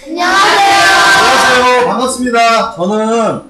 안녕하세요. 반갑습니다. 저는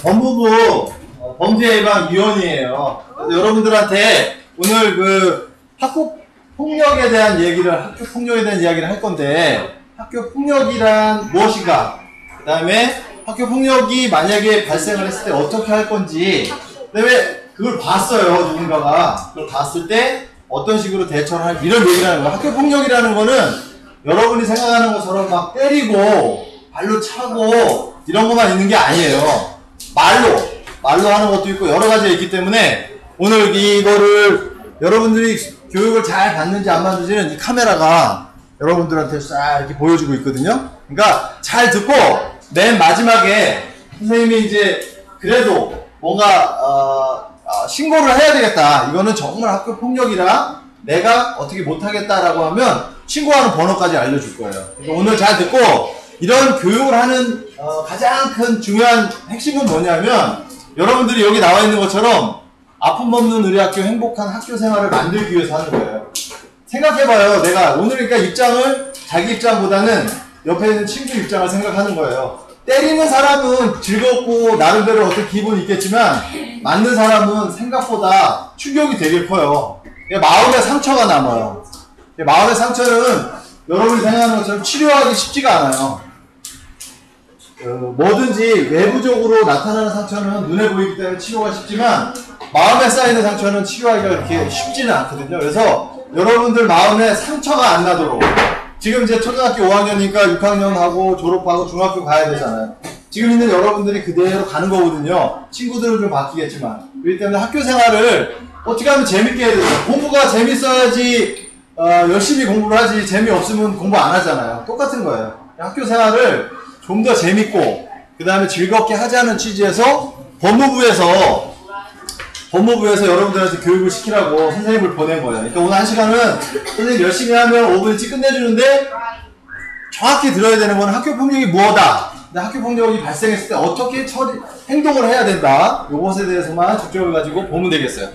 법무부 범죄예방위원이에요. 여러분들한테 오늘 학교 폭력에 대한 이야기를 할 건데, 학교 폭력이란 무엇인가, 그 다음에 학교 폭력이 만약에 발생을 했을 때 어떻게 할 건지, 그 다음에 그걸 봤어요. 누군가가 그걸 봤을 때 어떤 식으로 대처를 할, 이런 얘기를 하는 거예요. 학교 폭력이라는 거는 여러분이 생각하는 것처럼 막 때리고 발로 차고 이런 것만 있는 게 아니에요. 말로 하는 것도 있고 여러 가지가 있기 때문에 오늘 이거를 여러분들이 교육을 잘 받는지 안 받는지는 이 카메라가 여러분들한테 싹 이렇게 보여주고 있거든요. 그러니까 잘 듣고 맨 마지막에 선생님이 이제 그래도 뭔가 신고를 해야 되겠다, 이거는 정말 학교 폭력이라 내가 어떻게 못하겠다라고 하면 신고하는 번호까지 알려줄 거예요. 그러니까 오늘 잘 듣고, 이런 교육을 하는 가장 큰 중요한 핵심은 뭐냐면, 여러분들이 여기 나와 있는 것처럼 아픔 없는 우리 학교 행복한 학교 생활을 만들기 위해서 하는 거예요. 생각해봐요. 내가 오늘 그러니까 입장을 자기 입장보다는 옆에 있는 친구 입장을 생각하는 거예요. 때리는 사람은 즐겁고 나름대로 어떤 기분이 있겠지만, 맞는 사람은 생각보다 충격이 되게 커요. 마음의 상처가 남아요. 마음의 상처는 여러분이 생각하는 것처럼 치료하기 쉽지가 않아요. 뭐든지 외부적으로 나타나는 상처는 눈에 보이기 때문에 치료가 쉽지만, 마음에 쌓이는 상처는 치료하기가 그렇게 쉽지는 않거든요. 그래서 여러분들 마음에 상처가 안 나도록, 지금 이제 초등학교 5학년이니까 6학년 하고 졸업하고 중학교 가야 되잖아요. 지금 있는 여러분들이 그대로 가는 거거든요. 친구들은 좀 바뀌겠지만. 그렇기 때문에 학교 생활을 어떻게 하면 재밌게 해야 돼요. 공부가 재밌어야지 열심히 공부를 하지, 재미없으면 공부 안 하잖아요. 똑같은 거예요. 학교 생활을 좀 더 재밌고 그 다음에 즐겁게 하자는 취지에서 법무부에서 여러분들한테 교육을 시키라고 선생님을 보낸 거예요. 그러니까 오늘 1시간은 선생님 열심히 하면 5분 일찍 끝내주는데, 정확히 들어야 되는 건 학교 폭력이 뭐다, 학교 폭력이 발생했을 때 어떻게 행동을 해야 된다, 이것에 대해서만 집중을 가지고 보면 되겠어요.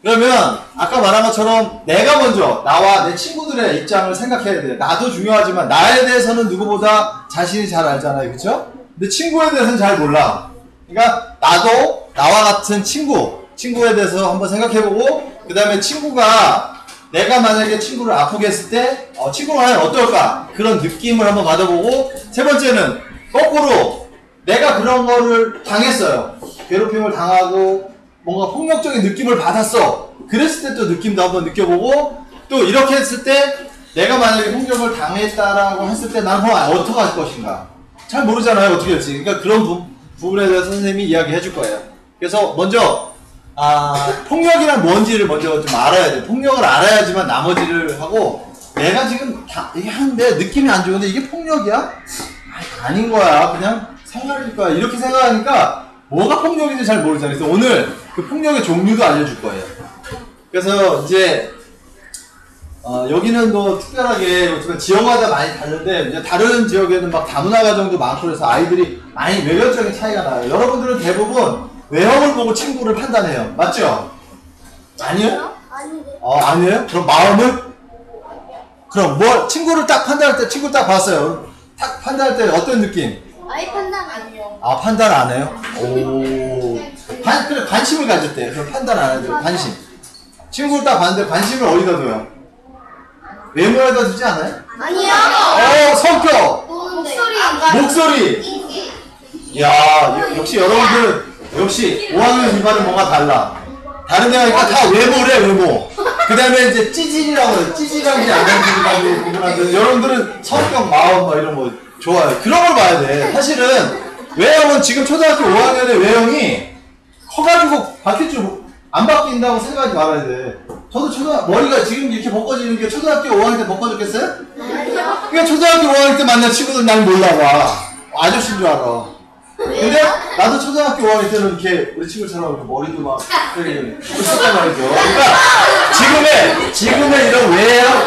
그러면 아까 말한 것처럼 내가 먼저 나와 내 친구들의 입장을 생각해야 돼요. 나도 중요하지만 나에 대해서는 누구보다 자신이 잘 알잖아요. 그렇죠? 근데 친구에 대해서는 잘 몰라. 그러니까 나도 나와 같은 친구에 대해서 한번 생각해보고, 그 다음에 내가 만약에 친구를 아프게 했을 때 친구가 하면 어떨까, 그런 느낌을 한번 받아보고, 세 번째는 거꾸로 내가 그런 거를 당했어요. 괴롭힘을 당하고 뭔가 폭력적인 느낌을 받았어. 그랬을 때 또 느낌도 한번 느껴보고, 또 이렇게 했을 때 내가 만약에 폭력을 당했다라고 했을 때 나는 어떻게 할 것인가, 잘 모르잖아요. 어떻게 할지. 그러니까 그런 부분에 대해서 선생님이 이야기해 줄 거예요. 그래서 먼저 폭력이란 뭔지를 먼저 좀 알아야 돼요. 폭력을 알아야지만 나머지를 하고, 내가 지금 이게 하는데 느낌이 안 좋은데 이게 폭력이야? 아닌 거야. 그냥 생활일 거야. 이렇게 생각하니까 뭐가 폭력인지 잘 모르잖아요. 그래서 오늘 그 폭력의 종류도 알려줄 거예요. 그래서 이제 여기는 뭐 특별하게 지역마다 많이 다른데, 이제 다른 지역에는 막 다문화 가정도 많고 그래서 아이들이 많이 외견적인 차이가 나요. 여러분들은 대부분 외형을 보고 친구를 판단해요. 맞죠? 아니요? 아니에요? 그럼 마음을? 그럼 친구를 딱 판단할 때, 친구를 딱 봤어요. 딱 판단할 때 어떤 느낌? 아예 판단 아니요. 판단 안 해요? 그래, 관심을 가질 때. 그럼 판단 안 해도 관심. 친구를 딱 봤는데 관심을 어디다 둬요? 외모에다 두지 않아요? 아니요. 성격! 목소리! 야, 역시 여러분들, 역시 5학년 2반은 뭔가 달라. 다른 데가 있으니까 다 외모래, 외모. 그 다음에 이제 찌질이라고 해요. 찌질한지 안 찌질한지 구분하는데, 여러분들은 성격, 마음, 이런 거 좋아요. 그런 걸 봐야 돼. 사실은 외형은 지금 초등학교 5학년의 외형이 커가지고 바뀔 줄 안 바뀐다고 생각하지 말아야 돼. 저도 머리가 지금 이렇게 벗겨지는 게 초등학교 5학년 때 벗겨졌겠어요? 아니요. 그러니까 초등학교 5학년 때 만난 친구들 날 몰라봐. 아저씨인 줄 알아. 근데 나도 초등학교 5학년 때는 이렇게 우리 친구처럼 이렇게 머리도 막 있었단 말이죠. 그러니까 지금의 이런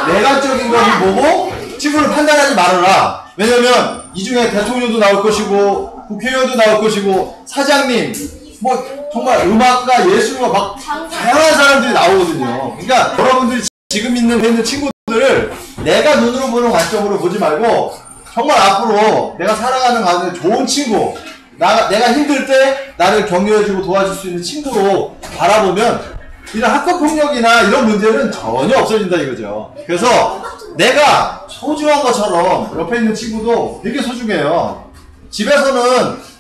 외관적인 것을 보고 친구를 판단하지 말아라. 왜냐면 이 중에 대통령도 나올 것이고 국회의원도 나올 것이고 사장님, 뭐 정말 음악가, 예술가 막 다양한 사람들이 나오거든요. 그러니까 여러분들이 지금 있는 친구들을 내가 눈으로 보는 관점으로 보지 말고 정말 앞으로 내가 살아가는 가운데 좋은 친구, 내가 힘들 때 나를 격려해주고 도와줄 수 있는 친구로 바라보면 이런 학교폭력이나 이런 문제는 전혀 없어진다 이거죠. 그래서 내가 소중한 것처럼 옆에 있는 친구도 되게 소중해요. 집에서는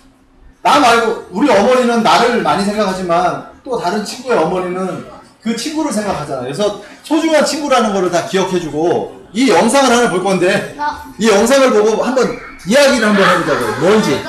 나 말고 우리 어머니는 나를 많이 생각하지만 또 다른 친구의 어머니는 그 친구를 생각하잖아요. 그래서 소중한 친구라는 거를 다 기억해주고 이 영상을 하나 볼 건데 이 영상을 보고 한번 이야기를 한번 해보자고요. 뭔지.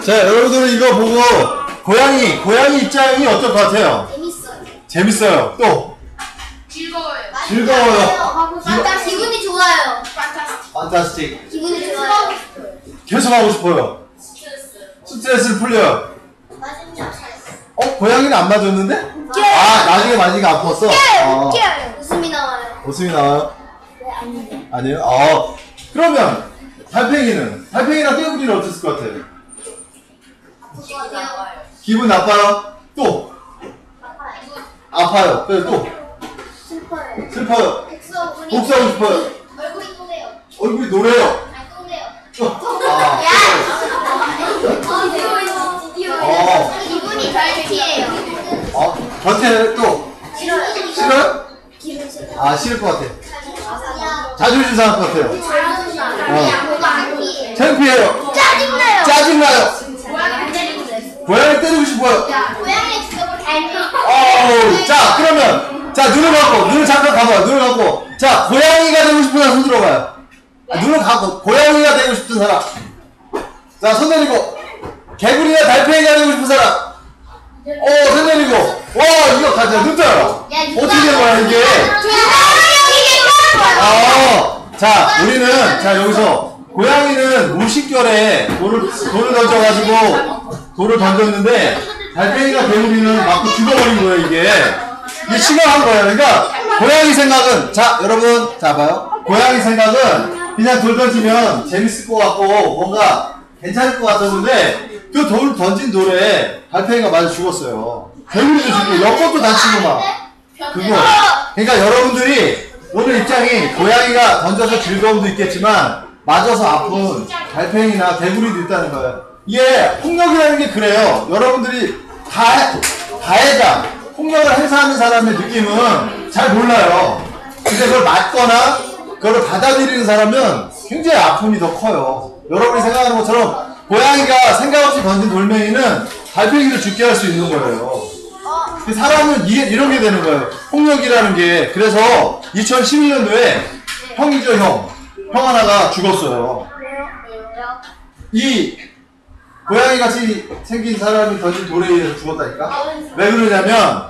자, 여러분들은 이거 보고 고양이 입장이 어떨 것 같아요? 재밌어요. 또 즐거워요. 기분이 좋아요. 판타스틱. 기분이 좋아요. 계속 하고 싶어요. 스트레스를 풀려요. 고양이는 안 맞았는데? 아, 나중에 맞으니까 아팠어? 웃음이 나와요. 웃음이 나와요? 네, 아니에요? 그러면 달팽이랑 떼구리는 어땠을 것 같아요? 기분 나빠요? 또? 아파요. 그래, 또? 슬퍼요. 복수하고 싶어요. 얼굴이 노래요. 기분이 덜티예요. 겉에 또? 싫어요? 아, 싫을 것 같아. 자존심 상할 것 같아요. 창피해요. 짜증나요. 고양이 때리고 싶어요. 자, 그러면 눈을 잠깐 감아요. 눈을 감고 자, 고양이가 되고 싶은 사람 손 들어봐요. 눈을 감고 고양이가 되고 싶은 사람. 자, 손 내리고 개구리나 달팽이가 되고 싶은 사람. 손 내리고. 이거 가자. 눈 떠요. 어떻게 된 거야 이게? 자, 우리는 여기서 고양이는 무식결에 돌을 던졌는데 달팽이가 개구리는 맞고 죽어버린 거예요. 이게 심각한 거예요. 그러니까 고양이 생각은 여러분 봐요. 고양이 생각은 그냥 돌 던지면 재밌을 것 같고 뭔가 괜찮을 것 같았는데 그 돌 던진 돌에 달팽이가 맞아 죽었어요. 개구리도 죽고 옆것도 다치고 막 그거. 그러니까 여러분들이 오늘 입장이 고양이가 던져서 즐거움도 있겠지만 맞아서 아픈 달팽이나 개구리도 있다는 거예요. 이게 폭력이라는 게 그래요. 여러분들이 가해자, 폭력을 행사하는 사람의 느낌은 잘 몰라요. 근데 그걸 맞거나 그걸 받아들이는 사람은 굉장히 아픔이 더 커요. 여러분이 생각하는 것처럼 고양이가 생각 없이 던진 돌멩이는 달팽이를 죽게 할 수 있는 거예요. 사람은 이런 게 되는 거예요. 폭력이라는 게. 그래서 2011년도에 형이죠, 형 하나가 죽었어요. 이 고양이 같이 생긴 사람이 던진 돌에 의해서 죽었다니까? 왜 그러냐면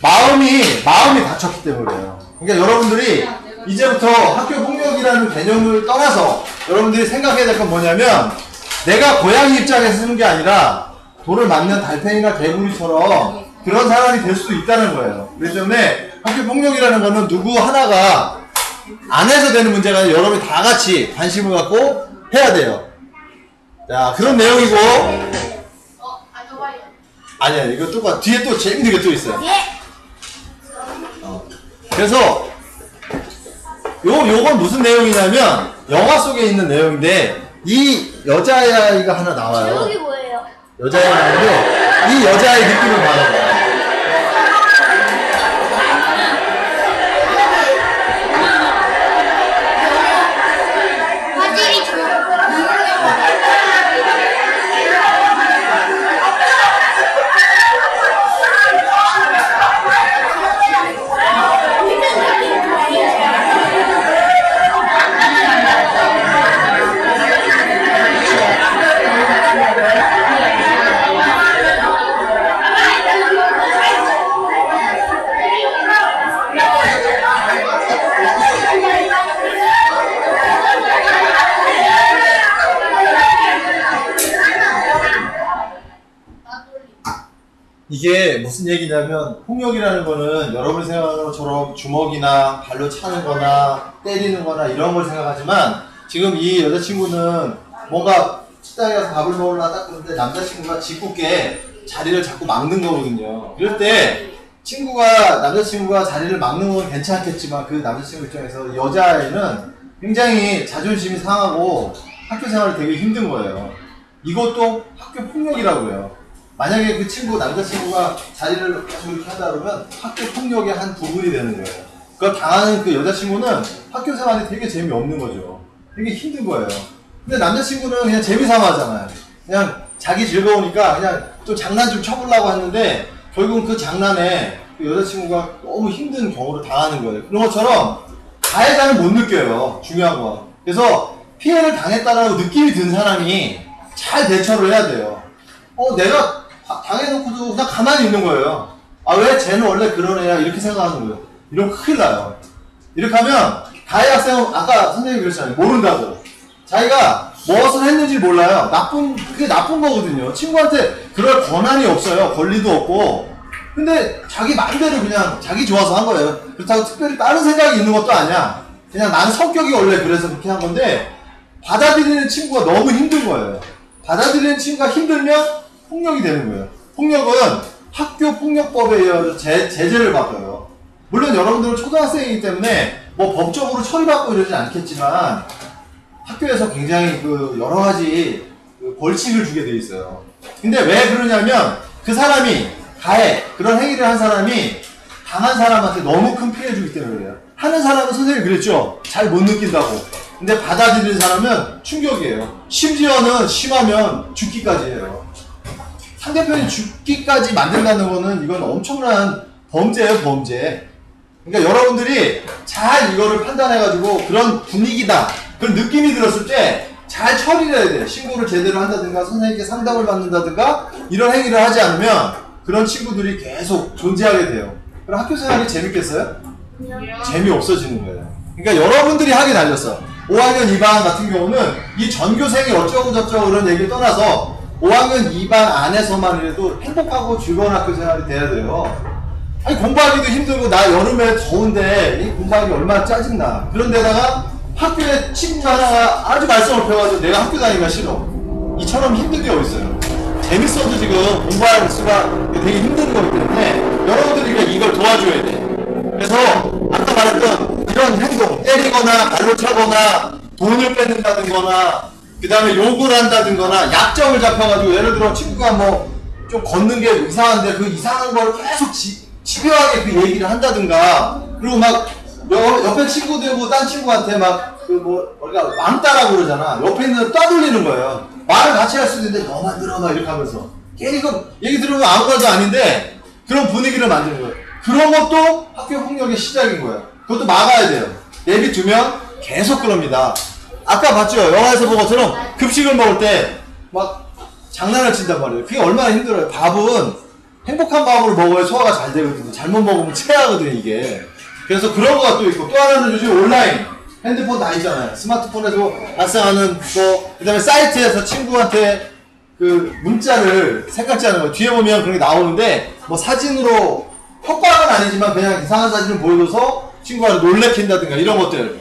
마음이 다쳤기 때문에요. 그러니까 여러분들이 이제부터 학교 폭력이라는 개념을 떠나서 여러분들이 생각해야 될 건 뭐냐면 내가 고양이 입장에서 쓰는 게 아니라 돌을 맞는 달팽이나 개구리처럼 그런 사람이 될 수도 있다는 거예요. 그렇기 때문에 학교 폭력이라는 거는 누구 하나가 안 해서 되는 문제가 아니라 여러분이 다 같이 관심을 갖고 해야 돼요. 자, 그런 내용이고. 아니야, 이거 똑같아. 뒤에 또 재밌는 게 또 있어요. 그래서 요건 무슨 내용이냐면 영화 속에 있는 내용인데 이 여자아이가 하나 나와요. 제목이 뭐예요? 여자아이가 나오는데 이 여자아이 느낌을 받아요. 화질이 좋아. 이게 무슨 얘기냐면 폭력이라는 거는 여러분이 생각하는 것처럼 주먹이나 발로 차는 거나 때리는 거나 이런 걸 생각하지만 지금 이 여자친구는 뭔가 식당에 가서 밥을 먹으려고 딱 그런데 남자친구가 짓궂게 자리를 자꾸 막는 거거든요. 이럴 때 남자친구가 자리를 막는 건 괜찮겠지만 그 남자친구 입장에서 여자아이는 굉장히 자존심이 상하고 학교 생활이 되게 힘든 거예요. 이것도 학교 폭력이라고 해요. 만약에 그 남자친구가 자리를 계속 이렇게 하다 그러면 학교 폭력의 한 부분이 되는 거예요. 그걸 당하는 그 여자친구는 학교 생활이 되게 재미없는 거죠. 되게 힘든 거예요. 근데 남자친구는 그냥 재미삼아 하잖아요. 그냥 자기 즐거우니까 그냥 좀 장난 좀 쳐보려고 했는데 결국은 그 장난에 그 여자친구가 너무 힘든 경우를 당하는 거예요. 그런 것처럼 가해자는 못 느껴요. 중요한 건. 그래서 피해를 당했다는 느낌이 든 사람이 잘 대처를 해야 돼요. 내가 당해놓고도 그냥 가만히 있는 거예요. 왜 쟤는 원래 그런 애야 이렇게 생각하는 거예요. 이러면 큰일 나요. 이렇게 하면 가해 학생은 아까 선생님이 그랬잖아요. 모른다고. 자기가 무엇을 했는지 몰라요. 그게 나쁜 거거든요. 친구한테 그럴 권한이 없어요. 권리도 없고. 근데 자기 마음대로 그냥 자기 좋아서 한 거예요. 그렇다고 특별히 다른 생각이 있는 것도 아니야. 그냥 나는 성격이 원래 그래서 그렇게 한 건데 받아들이는 친구가 너무 힘든 거예요. 받아들이는 친구가 힘들면 폭력이 되는 거예요. 폭력은 학교 폭력법에 의해서 제재를 받아요. 물론 여러분들은 초등학생이기 때문에 뭐 법적으로 처리받고 이러진 않겠지만 학교에서 굉장히 여러 가지 벌칙을 주게 돼 있어요. 근데 왜 그러냐면 그 사람이 그런 행위를 한 사람이 당한 사람한테 너무 큰 피해 주기 때문에 그래요. 하는 사람은 선생님이 그랬죠. 잘 못 느낀다고. 근데 받아들이는 사람은 충격이에요. 심지어는 심하면 죽기까지 해요. 상대편이 죽기까지 만든다는 거는 이건 엄청난 범죄예요, 범죄. 그러니까 여러분들이 잘 이거를 판단해가지고 그런 분위기다, 그런 느낌이 들었을 때 잘 처리를 해야 돼요. 신고를 제대로 한다든가 선생님께 상담을 받는다든가 이런 행위를 하지 않으면 그런 친구들이 계속 존재하게 돼요. 그럼 학교 생활이 재밌겠어요? 재미없어지는 거예요. 그러니까 여러분들이 하게 달렸어. 5학년 2반 같은 경우는 이 전교생이 어쩌고 저쩌고 그런 얘기를 떠나서 5학년 2반 안에서만이라도 행복하고 즐거운 학교 생활이 돼야 돼요. 아니 공부하기도 힘들고 나 여름에 더운데 이 공부하기 얼마나 짜증나. 그런데다가 학교에 친구 하나가 아주 말썽을 펴가지고 내가 학교 다니기가 싫어. 이처럼 힘든 게 어딨어요. 재밌어도 지금 공부할 수가 되게 힘든 거기 때문에 여러분들이 이걸 도와줘야 돼. 그래서 아까 말했던 이런 행동, 때리거나 발로 차거나 돈을 뺏는다든거나 그 다음에 욕을 한다든거나 약점을 잡혀가지고 예를 들어 친구가 뭐 좀 걷는 게 이상한데 그 이상한 걸 계속 집요하게 그 얘기를 한다든가 그리고 막 옆에 친구들 뭐 딴 친구한테 막 우리가 왕따라고 그러잖아. 옆에 있는 떠돌리는 거예요. 말을 같이 할 수도 있는데 너만 들어 막 이렇게 하면서 얘기 들으면 아무것도 아닌데 그런 분위기를 만드는 거예요. 그런 것도 학교 폭력의 시작인 거예요. 그것도 막아야 돼요. 내비두면 계속 그럽니다. 아까 봤죠? 영화에서 본 것처럼 급식을 먹을 때 막 장난을 친단 말이에요. 그게 얼마나 힘들어요. 밥은 행복한 마음으로 먹어야 소화가 잘 되거든요. 잘못 먹으면 체하거든요, 이게. 그래서 그런 거가 또 있고, 또 하나는 요즘 온라인, 핸드폰 다 있잖아요. 스마트폰에서 발생하는 거, 그 다음에 사이트에서 친구한테 그 문자를 생각지 않은 거, 뒤에 보면 그런 게 나오는데, 뭐 사진으로, 협박은 아니지만 그냥 이상한 사진을 보여줘서 친구가 놀래킨다든가 이런 것들.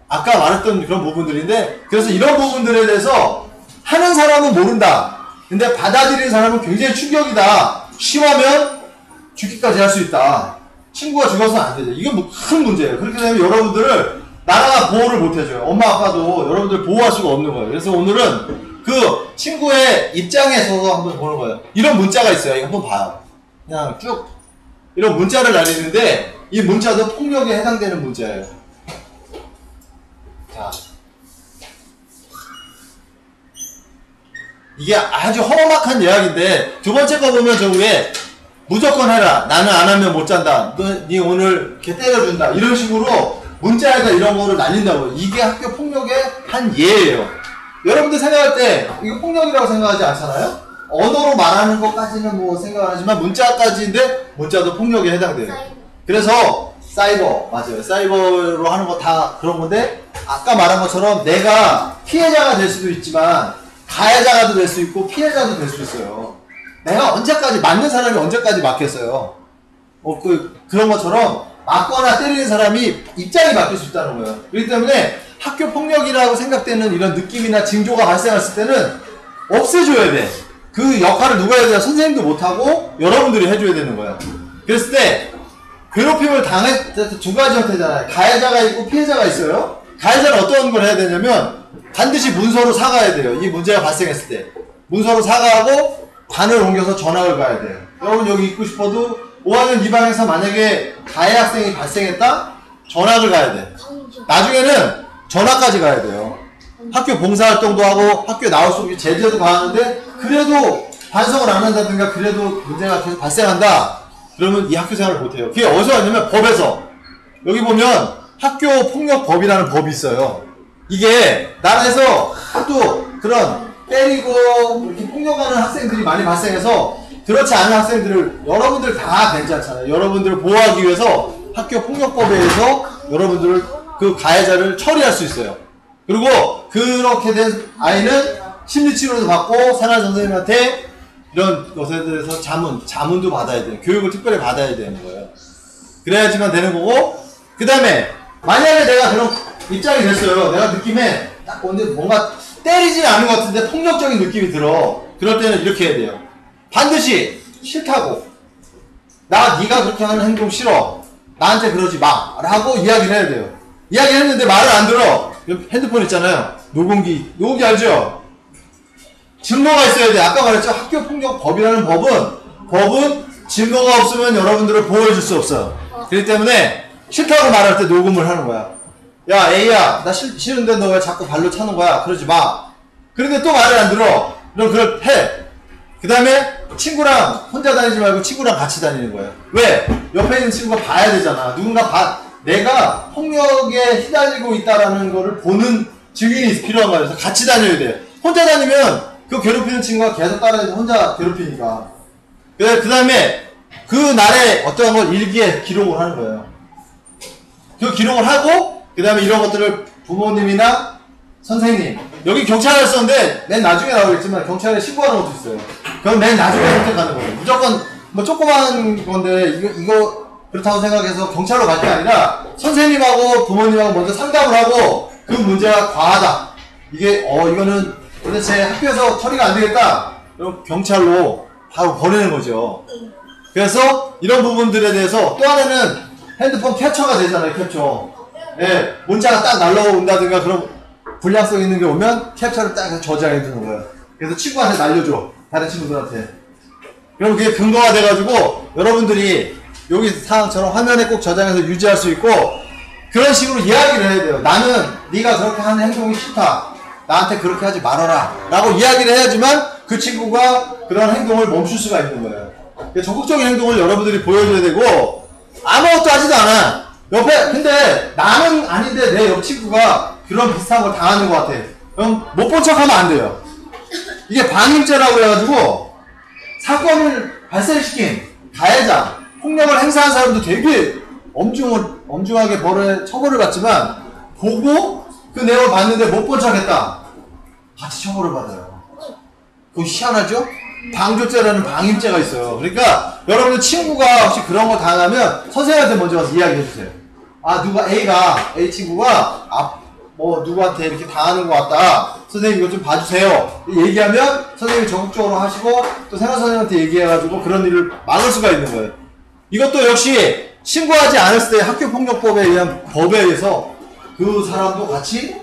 아까 말했던 그런 부분들인데, 그래서 이런 부분들에 대해서 하는 사람은 모른다. 근데 받아들이는 사람은 굉장히 충격이다. 심하면 죽기까지 할 수 있다. 친구가 죽어서는 안 되죠. 이건 뭐 큰 문제예요. 그렇게 되면 여러분들을 나라가 보호를 못 해줘요. 엄마 아빠도 여러분들 보호할 수가 없는 거예요. 그래서 오늘은 그 친구의 입장에 서서 한번 보는 거예요. 이런 문자가 있어요. 이거 한번 봐요. 그냥 쭉 이런 문자를 날리는데 이 문자도 폭력에 해당되는 문자예요. 자, 이게 아주 험악한 이야기인데 두 번째 거 보면 저 위에 무조건 해라. 나는 안 하면 못 잔다. 니 오늘 이렇게 때려준다. 이런 식으로 문자에다 이런 거를 날린다고요. 이게 학교 폭력의 한 예예요. 여러분들 생각할 때 이거 폭력이라고 생각하지 않잖아요? 언어로 말하는 것까지는 뭐 생각하지만 문자까지인데 문자도 폭력에 해당돼요. 그래서 사이버, 맞아요. 사이버로 하는 거 다 그런 건데 아까 말한 것처럼 내가 피해자가 될 수도 있지만 가해자가 될 수 있고 피해자도 될 수 있어요. 내가 언제까지 맞는 사람이 언제까지 맞겠어요. 그런 것처럼 맞거나 때리는 사람이 입장이 바뀔 수 있다는 거예요. 그렇기 때문에 학교 폭력이라고 생각되는 이런 느낌이나 징조가 발생했을 때는 없애줘야 돼. 그 역할을 누가 해야 되냐? 선생님도 못하고 여러분들이 해줘야 되는 거예요. 그랬을 때 괴롭힘을 두 가지 형태잖아요. 가해자가 있고 피해자가 있어요. 가해자는 어떤 걸 해야 되냐면 반드시 문서로 사과해야 돼요. 이 문제가 발생했을 때 문서로 사과하고 반을 옮겨서 전학을 가야 돼요. 여러분 여기 있고 싶어도 5학년 2반에서 만약에 가해 학생이 발생했다? 전학을 가야 돼. 나중에는 전학까지 가야 돼요. 학교 봉사활동도 하고 학교에 나올 수 없게 제재도 가하는데 그래도 반성을 안 한다든가 그래도 문제가 계속 발생한다? 그러면 이 학교 생활을 못해요. 그게 어디서 왔냐면 법에서. 여기 보면 학교폭력법이라는 법이 있어요. 이게 나라에서 하도 그런 때리고 이렇게 폭력하는 학생들이 많이 발생해서 그렇지 않은 학생들을 여러분들 다 괜찮잖아요. 여러분들을 보호하기 위해서 학교폭력법에 의해서 여러분들을 그 가해자를 처리할 수 있어요. 그리고 그렇게 된 아이는 심리치료도 받고 산하선생님한테 이런 것에 대해서 자문도 받아야 돼요. 교육을 특별히 받아야 되는 거예요. 그래야지만 되는 거고, 그 다음에 만약에 내가 그런 입장이 됐어요. 내가 느낌에 딱 뭔가 때리진 않은 것 같은데 폭력적인 느낌이 들어. 그럴 때는 이렇게 해야 돼요. 반드시 싫다고, 네가 그렇게 하는 행동 싫어, 나한테 그러지 마 라고 이야기를 해야 돼요. 이야기를 했는데 말을 안 들어. 핸드폰 있잖아요. 녹음기 알죠? 증거가 있어야 돼. 아까 말했죠. 학교폭력법이라는 법은 증거가 없으면 여러분들을 보호해줄 수 없어요. 그렇기 때문에 싫다고 말할 때 녹음을 하는 거야. 야 A야, 나 싫은데 너 왜 자꾸 발로 차는 거야? 그러지 마. 그런데 또 말을 안 들어. 그럼 그걸 해. 그 다음에 친구랑 혼자 다니지 말고 친구랑 같이 다니는 거예요. 왜? 옆에 있는 친구가 봐야 되잖아. 내가 폭력에 휘달리고 있다라는 거를 보는 증인이 필요한 거예요. 그래서 같이 다녀야 돼요. 혼자 다니면 그 괴롭히는 친구가 계속 따라다니면서 혼자 괴롭히니까. 그 다음에 그 날에 어떠한 걸 일기에 기록을 하는 거예요. 그 기록을 하고 그 다음에 이런 것들을 부모님이나 선생님, 여기 경찰을 썼는데 맨 나중에 나오겠지만 경찰에 신고하는 것도 있어요. 그럼 맨 나중에 선택하는 거예요. 무조건 뭐 조그만 건데 이거 그렇다고 생각해서 경찰로 갈 게 아니라 선생님하고 부모님하고 먼저 상담을 하고 그 문제가 과하다, 이거는 도대체 학교에서 처리가 안 되겠다, 그럼 경찰로 바로 보내는 거죠. 그래서 이런 부분들에 대해서 또 하나는 핸드폰 캡처가 되잖아요. 캡처. 예, 문자가 딱 날라온다든가 그런 불량성 있는 게 오면 캡처를 딱 저장해 두는 거예요. 그래서 친구한테 날려줘. 다른 친구들한테. 그럼 그게 근거가 돼가지고 여러분들이 여기 상황처럼 화면에 꼭 저장해서 유지할 수 있고, 그런 식으로 이야기를 해야 돼요. 나는 네가 그렇게 하는 행동이 싫다, 나한테 그렇게 하지 말아라 라고 이야기를 해야지만 그 친구가 그런 행동을 멈출 수가 있는 거예요. 적극적인 행동을 여러분들이 보여줘야 되고, 아무것도 하지도 않아. 근데 나는 아닌데 내 옆 친구가 그런 비슷한 걸 당하는 것 같아. 그럼 못 본 척 하면 안 돼요. 이게 방임죄라고 해가지고 사건을 발생시킨 가해자, 폭력을 행사한 사람도 되게 엄중하게 처벌을 받지만, 보고 그 내용을 봤는데 못 본 척 했다, 같이 처벌을 받아요. 그거 희한하죠? 방조죄라는 방임죄가 있어요. 그러니까 여러분들 친구가 혹시 그런 거 당하면 선생님한테 먼저 가서 이야기해 주세요. A 친구가 누구한테 이렇게 당하는 것 같다, 선생님 이거 좀 봐주세요, 얘기하면 선생님이 적극적으로 하시고 또 생활 선생님한테 얘기해가지고 그런 일을 막을 수가 있는 거예요. 이것도 역시 신고하지 않았을 때 학교폭력법에 의한 법에 의해서 그 사람도 같이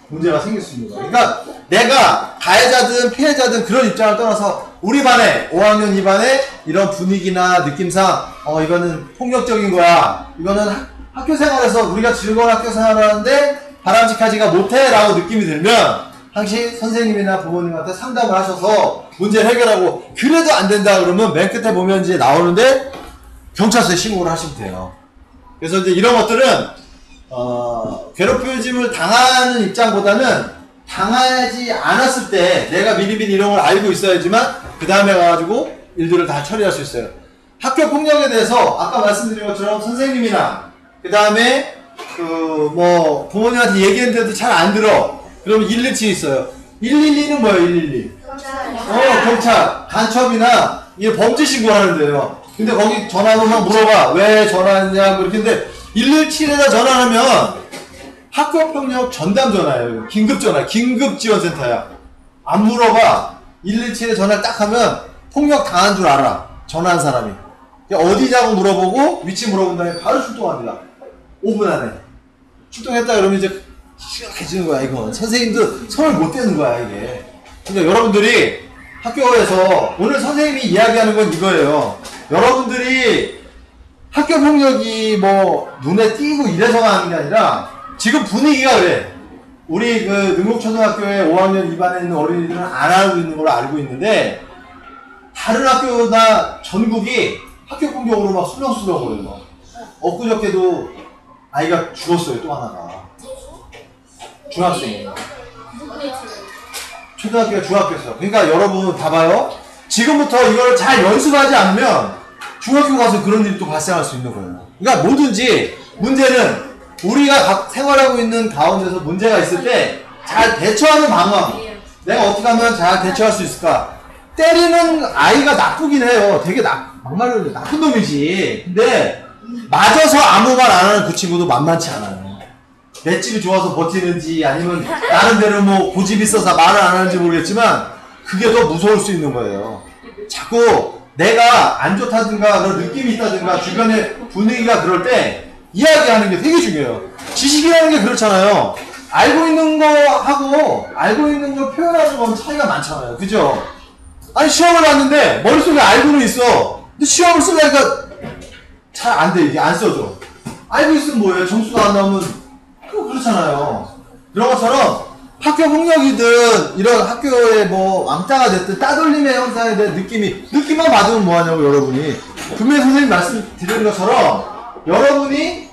문제가 생길 수 있는 거야. 그러니까 내가 가해자든 피해자든 그런 입장을 떠나서 우리 반에 5학년 2반에 이런 분위기나 느낌상 이거는 폭력적인 거야. 이거는 학교 생활에서 우리가 즐거운 학교 생활을 하는데 바람직하지가 못해 라고 느낌이 들면 항시 선생님이나 부모님한테 상담을 하셔서 문제를 해결하고 그래도 안 된다 그러면 맨 끝에 보면 이제 나오는데 경찰서에 신고를 하시면 돼요. 그래서 이제 이런 것들은 괴롭힘을 당하는 입장보다는 당하지 않았을 때 내가 미리미리 이런 걸 알고 있어야지만 그 다음에 가가지고 일들을 다 처리할 수 있어요. 학교 폭력에 대해서 아까 말씀드린 것처럼 선생님이나 그 다음에 뭐 부모님한테 얘기했는데도 잘 안 들어. 그러면 117 있어요. 112는 뭐예요? 112. 경찰 간첩이나 이게 범죄 신고하는데요. 근데 거기 전화하면 막 물어봐. 왜 전화했냐 뭐 이렇게. 근데 117에다 전화하면 학교폭력 전담 전화예요. 긴급 전화, 긴급 지원센터야. 안 물어봐. 117에 전화를 딱 하면 폭력 당한 줄 알아. 전화한 사람이. 어디냐고 물어보고 위치 물어본 다음에 바로 출동합니다. 5분 안에. 출동했다 그러면 이제 심각해지는 거야, 이건. 선생님도 손을 못 대는 거야, 이게. 그러니까 여러분들이 학교에서 오늘 선생님이 이야기하는 건 이거예요. 여러분들이 학교 폭력이 뭐 눈에 띄고 이래서가 하는 게 아니라 지금 분위기가 그래. 우리 그 능곡초등학교에 5학년 2반에 있는 어린이들은 안 알고 있는 걸로 알고 있는데 다른 학교나 전국이 학교 폭력으로 막 술렁술렁거려요. 엊그저께도 아이가 죽었어요, 또 하나가. 중학생이에요. 초등학교가 중학교였어요. 그러니까 여러분 봐봐요. 지금부터 이걸 잘 연습하지 않으면 중학교 가서 그런 일이 또 발생할 수 있는 거예요. 그러니까 뭐든지 문제는 우리가 생활하고 있는 가운데서 문제가 있을 때 잘 대처하는 방법. 내가 어떻게 하면 잘 대처할 수 있을까? 때리는 아이가 나쁘긴 해요. 되게 막말로 나쁜 놈이지. 근데 맞아서 아무 말 안 하는 그 친구도 만만치 않아요. 내 집이 좋아서 버티는지 아니면 나름대로 뭐 고집이 있어서 말을 안 하는지 모르겠지만 그게 더 무서울 수 있는 거예요. 자꾸 내가 안 좋다든가 그런 느낌이 있다든가 주변의 분위기가 그럴 때 이야기하는 게 되게 중요해요. 지식이라는 게 그렇잖아요. 알고 있는 거하고 알고 있는 걸 표현하는 건 차이가 많잖아요. 그죠? 아니 시험을 봤는데 머릿속에 알고는 있어. 근데 시험을 쓰려니까 잘 안 돼. 이게 안 써져. 알고 있으면 뭐예요? 점수가 안 나오면 그렇잖아요. 그런 것처럼 학교 폭력이든 이런 학교에 뭐 왕따가 됐든 따돌림의 형상에 대한 느낌만 받으면 뭐하냐고 여러분이. 분명히 선생님 말씀드리는 것처럼 여러분이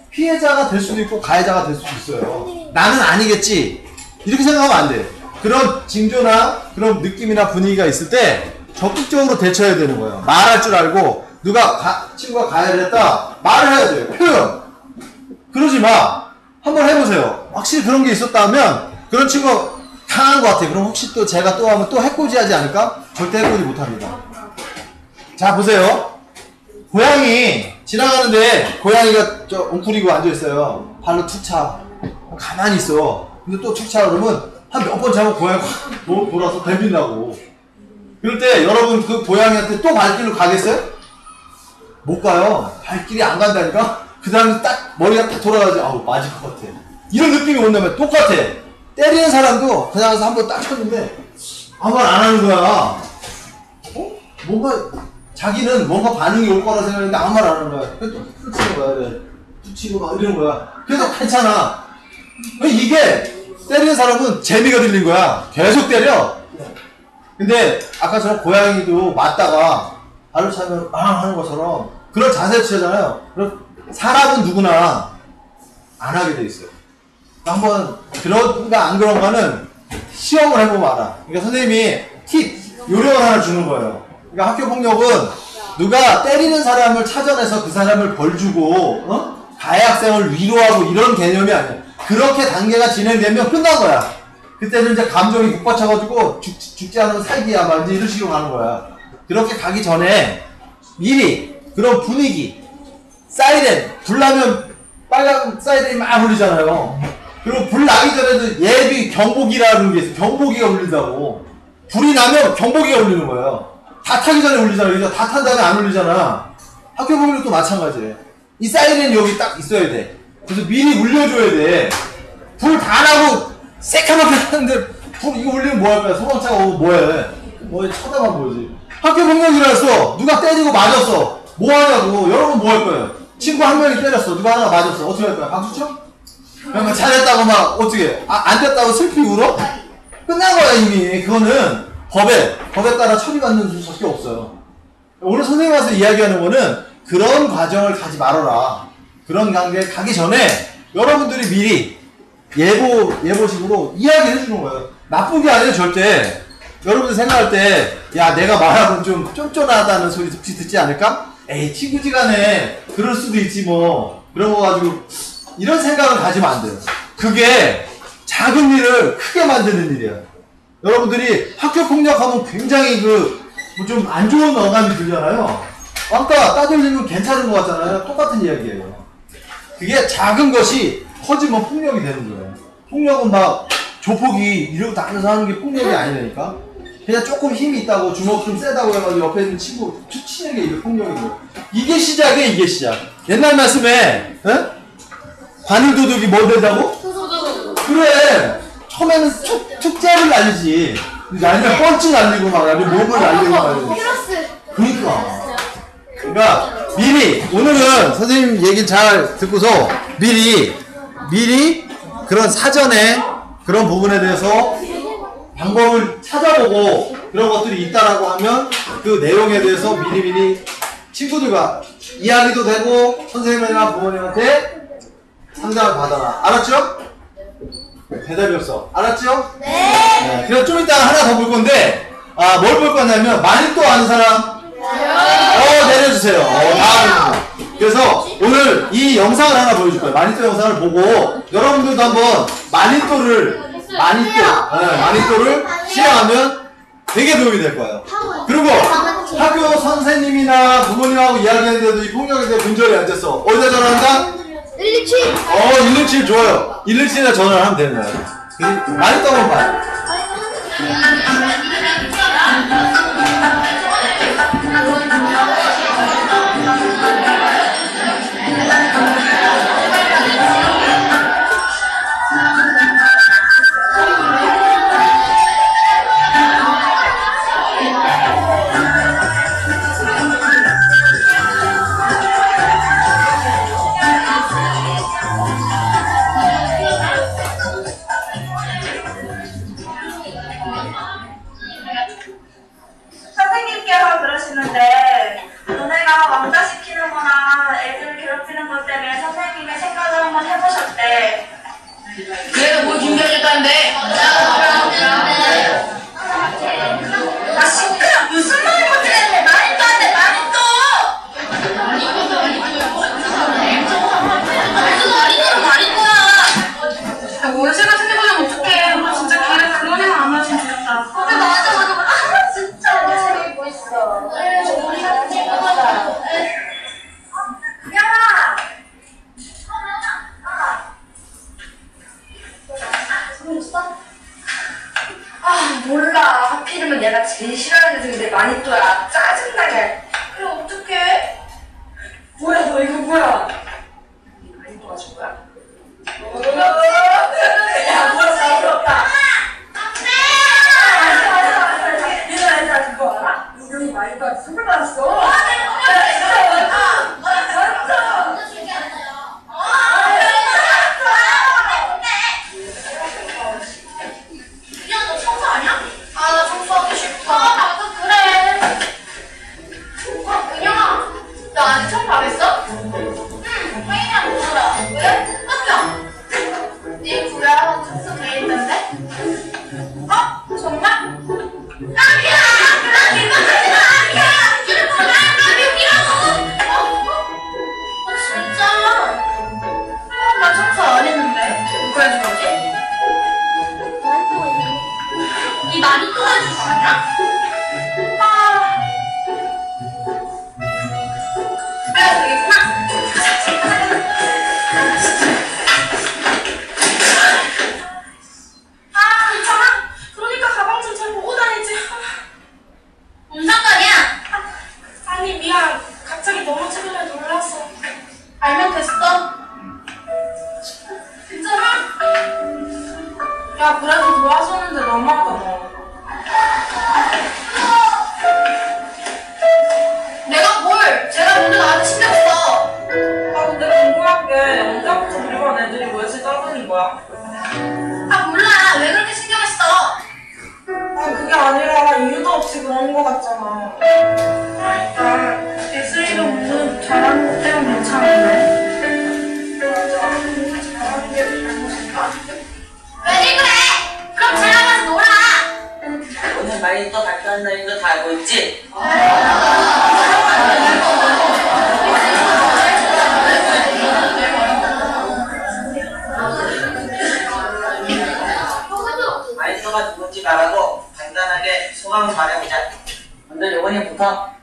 피해자가 될 수도 있고 가해자가 될 수도 있어요. 나는 아니겠지 이렇게 생각하면 안 돼. 그런 징조나 그런 느낌이나 분위기가 있을 때 적극적으로 대처해야 되는 거예요. 말할 줄 알고 친구가 가해를 했다 말을 해야 돼요. 표현. 그러지 마. 한번 해보세요. 확실히 그런 게 있었다면 그런 친구가 강한 것 같아. 그럼 혹시 또 제가 또 하면 또 해코지 하지 않을까? 절대 해코지 못합니다. 자 보세요. 고양이 지나가는데 고양이가 저 웅크리고 앉아있어요. 발로 툭 차. 가만히 있어. 근데 또 툭 차 그러면 한 몇 번 차면 고양이가 확 돌아서 덤빈다고. 그럴 때 여러분 그 고양이한테 또 발길로 가겠어요? 못 가요. 발길이 안 간다니까? 그 다음에 딱 머리가 딱 돌아가지. 아우 맞을 것 같아. 이런 느낌이 온다면 똑같아. 때리는 사람도 그냥 가서 한번 딱 쳤는데 아무 말 안 하는 거야. 뭔가 자기는 뭔가 반응이 올 거라 생각했는데 아무 말 안 하는 거야. 그래서 또 치는 거야. 그래. 치고 막 이러는 거야. 그래서 괜찮아. 이게 때리는 사람은 재미가 들린 거야. 계속 때려. 근데 아까처럼 고양이도 맞다가 발로 차면 빵 하는 것처럼 그런 자세를 취하잖아요. 그럼 사람은 누구나 안 하게 돼 있어요. 한번 그런가 안 그런가는 시험을 해보면 알아. 그러니까 선생님이 요령을 하나 주는 거예요. 그러니까 학교 폭력은 누가 때리는 사람을 찾아내서 그 사람을 벌 주고 가해 학생을 위로하고 이런 개념이 아니야. 그렇게 단계가 진행되면 끝난 거야. 그때는 이제 감정이 북받쳐가지고 죽지 않으면 살기야 막 이제 이런 식으로 가는 거야. 그렇게 가기 전에 미리 그런 분위기 사이렌 불 나면 빨간 사이렌이 막 울리잖아요. 그리고 불 나기 전에도 예비 경보기라는 게 있어요. 경보기가 울린다고. 불이 나면 경보기가 울리는 거예요. 다 타기 전에 울리잖아요. 그죠? 다 탄 다음에 안 울리잖아. 학교 폭력도 마찬가지예요. 이 사이렌이 여기 딱 있어야 돼. 그래서 미리 울려줘야 돼. 불 다 나고 새까맣게 하는데 불 이거 울리면 뭐 할 거야? 소방차가 오고 뭐해? 뭐 쳐다만 보지. 학교 폭력이라서 누가 때리고 맞았어. 뭐 하냐고. 여러분 뭐 할 거예요? 친구 한 명이 때렸어. 누가 하나가 맞았어. 어떻게 할 거야? 박수 쳐? 그러면 잘했다고 막 어떻게? 안 됐다고 슬피 울어? 끝난 거야 이미. 그거는 법에 따라 처리받는 수밖에 없어요. 오늘 선생님 와서 이야기하는 거는 그런 과정을 가지 말아라. 그런 관계에 가기 전에 여러분들이 미리 예보식으로 이야기해 주는 거예요. 나쁜 게 아니에요 절대. 여러분들 생각할 때 야 내가 말하면 좀 쫀쫀하다는 소리 혹시 듣지 않을까? 에이 친구지간에 그럴 수도 있지 뭐 그런 거 가지고 이런 생각을 가지면 안 돼요. 그게 작은 일을 크게 만드는 일이야. 여러분들이 학교 폭력하면 굉장히 뭐 좀 안 좋은 어감이 들잖아요. 아까 따돌리면 괜찮은 것 같잖아요. 똑같은 이야기예요. 그게 작은 것이 커지면 폭력이 되는 거예요. 폭력은 막 조폭이 이러고 다니면서 하는 게 폭력이 아니라니까. 그냥 조금 힘이 있다고 주먹 좀 세다고 해가지고 옆에 있는 친구 툭 치는 게 이게 폭력이에요. 이게 시작이에요. 이게 시작. 옛날 말씀에 바늘도둑이 뭐 된다고? 그래. 처음에는 툭째를 날리지. 날리면 펀치 날리고 막 날리고 몸을 날리고 막. 그러니까 미리 오늘은 선생님 얘기 잘 듣고서 미리 그런 사전에 그런 부분에 대해서 방법을 찾아보고 그런 것들이 있다라고 하면 그 내용에 대해서 미리 친구들과 이야기도 되고 선생님이나 부모님한테 상담을 받아라. 알았죠? 대답이 없어. 알았죠? 네. 그럼 좀 이따가 하나 더 볼 건데 뭘 볼 거냐면 많이 또 아는 사람 내려주세요. 다음. 그래서 오늘 이 영상을 하나 보여줄 거예요. 마니또 영상을 보고 여러분들도 한번 마니또를 실행하면 되게 도움이 될 거예요. 그리고 학교 선생님이나 부모님하고 이야기하는데도 이 폭력에 대해 분절이 안 됐어. 어디다 전화한다? 117. 117 좋아요. 117에 전화를 하면 되는 거예요. 마니또 한번 봐요. 선생님께서 그러시는데 너네가 왕따시키는 거나 애들을 괴롭히는 것 때문에 선생님의 생각을 한번 해보셨대. 그래도 뭘 준비하겠다는데? 나 시끄러. 무슨 말을 못해. 마니또 한대 마니또. 원시가 생겨보면 어떡해. 나 진짜 길에 그런 애는 안 하면 좋겠다. 맞아. 진짜 내 생각이 뭐 있어. 우리 선생님 보자. 야. 몰라. 하필이면 내가 제일 싫어하는 애들인데 마니또야. 짜증나게. 그래 어떡해? 뭐야 너 이거 뭐야? 마니또가 준 거야? 야 뭐야 부럽다. 얘들아 그거 알아? 우리 마니또한테 선물 받았어. 나 청소하기 싫다. 나도 그래. 은영아, 너 아직 청소 안 했어? 응, 혜인이랑 놀아. 왜? 똑같아. 네 구야 청소 돼 있던데? 정말? 아니야! 나 이거 아니야! 휴대폰 나 여기라고! 진짜? 나 청소 안 했는데. 누가 해준 거지? 이 마니또가 해준 거 아니야? 그래야 되겠구나. 괜찮아. 그러니까 가방 좀 잘 보고 다니지. 뭔 상관이야? 아니 미안. 갑자기 너무 최근에 놀라서. 알면 됐어. 아닌 것 같잖아. 그러니까 예슬이가 공부 잘하는 것 때문에 괜찮은데. 맞아. 공부 잘하는 게 잘못인가? 왜들 그래? 그럼 잘하면서 놀아. 오늘 많이 또 발표한 날인 거 다 알고 있지? 마이너가 누군지 말하고 간단하게 소감을 말해보자. 먼저 요번에부터.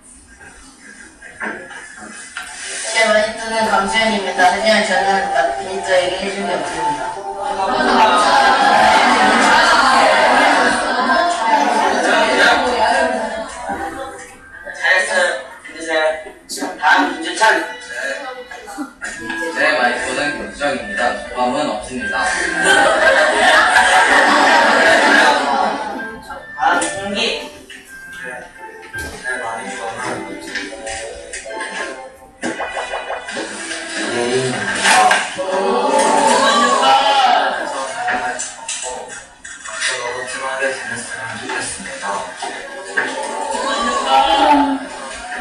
제 마니또는 강수현입니다. 하지만 저는 마니또에게 해준 게 없습니다. 잘했어요. 믿으세요. 다음 김재철. 제 마이크는 격정입니다. 소감은 없습니다. 다음 홍기.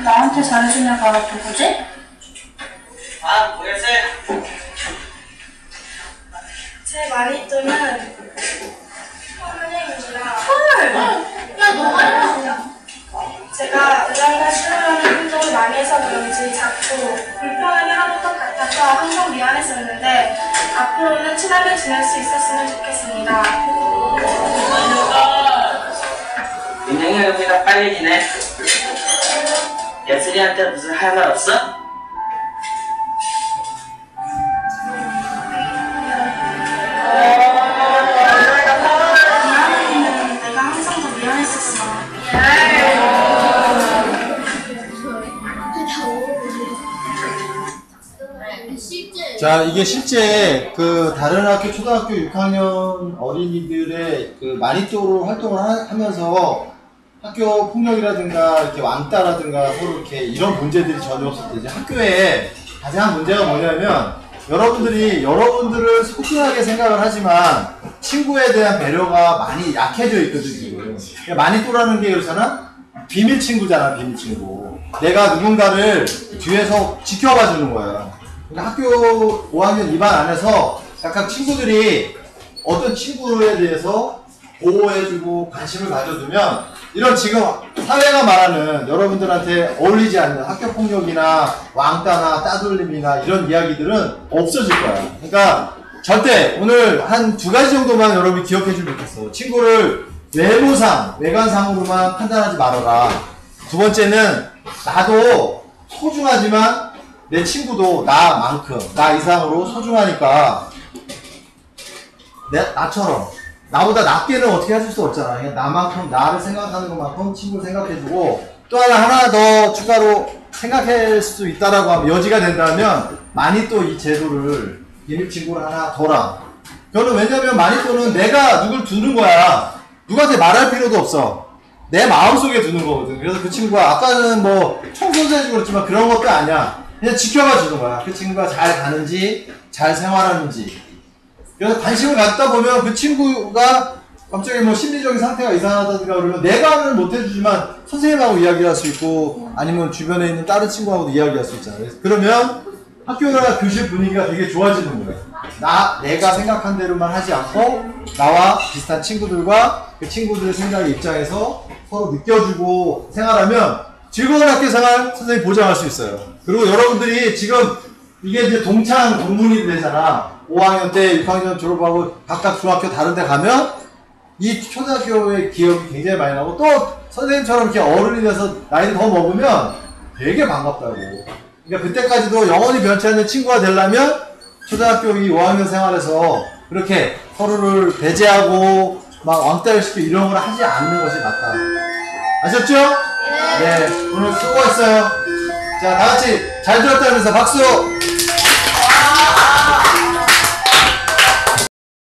나한테 잘해준 애가 누구지? 다음 고예슬. 제 마니또는 선생님이랑 야, 너가 해라. 제가 의랑과 싫어하는 행동을 많이 해서 그런지 자꾸 불편하게 하는 것 같아서 항상 미안했었는데 앞으로는 친하게 지낼 수 있었으면 좋겠습니다. 민영이 얼굴이가 빨개지네. 예슬이한테 무슨 할 말 없어? 내가 항상 더 미안했었어. 자, 이게 실제 그 다른 학교 초등학교 6학년 어린이들의 그 마니또로 활동을 하면서 학교 폭력이라든가 이렇게 왕따라든가 서로 이렇게 이런 문제들이 전혀 없을 때 이제 학교에 가장 문제가 뭐냐면 여러분들을 소중하게 생각을 하지만 친구에 대한 배려가 많이 약해져 있거든요. 그러니까 마니또라는 게 그렇잖아? 비밀 친구잖아, 비밀 친구. 내가 누군가를 뒤에서 지켜봐 주는 거야. 그러니까 학교 5학년 2반 안에서 각각 친구들이 어떤 친구에 대해서 보호해주고 관심을 가져두면 이런 지금 사회가 말하는 여러분들한테 어울리지 않는 학교폭력이나 왕따나 따돌림이나 이런 이야기들은 없어질 거야. 그러니까 절대 오늘 한 2가지 정도만 여러분이 기억해 주면 좋겠어. 친구를 외모상, 외관상으로만 판단하지 말아라. 2번째는 나도 소중하지만 내 친구도 나만큼, 나 이상으로 소중하니까 나처럼 나보다 낮게는 어떻게 해줄 수 없잖아. 그냥 나만큼 나를 생각하는 것만큼 친구를 생각해주고 또 하나 더 추가로 생각할 수 있다라고 하면 여지가 된다면 마니또 이 제도를 비밀 친구를 하나 둬라. 저는 왜냐면 마니또는 내가 누굴 두는 거야. 누구한테 말할 필요도 없어. 내 마음속에 두는 거거든. 그래서 그 친구가 아까는 뭐 청소도 해주고 그랬지만 그런 것도 아니야. 그냥 지켜봐 주는 거야. 그 친구가 잘 가는지 잘 생활하는지. 그래서 관심을 갖다 보면 그 친구가 갑자기 뭐 심리적인 상태가 이상하다든가 그러면 내가는 못 해주지만 선생님하고 이야기할 수 있고 아니면 주변에 있는 다른 친구하고도 이야기할 수 있잖아요. 그러면 학교나 교실 분위기가 되게 좋아지는 거예요. 내가 생각한 대로만 하지 않고 나와 비슷한 친구들과 그 친구들의 생각의 입장에서 서로 느껴주고 생활하면 즐거운 학교 생활 선생님이 보장할 수 있어요. 그리고 여러분들이 지금 이게 이제 동창 동문이 되잖아. 5학년 때 6학년 졸업하고 각각 중학교 다른 데 가면 이 초등학교의 기억이 굉장히 많이 나고 또 선생님처럼 이렇게 어른이 돼서 나이를 더 먹으면 되게 반갑다고. 그러니까 그때까지도 영원히 변치 않는 친구가 되려면 초등학교 이 5학년 생활에서 그렇게 서로를 배제하고 막 왕따를 시키고 이런 걸 하지 않는 것이 맞다. 아셨죠? 네. 오늘 수고했어요. 자, 다 같이 잘 들었다면서 박수!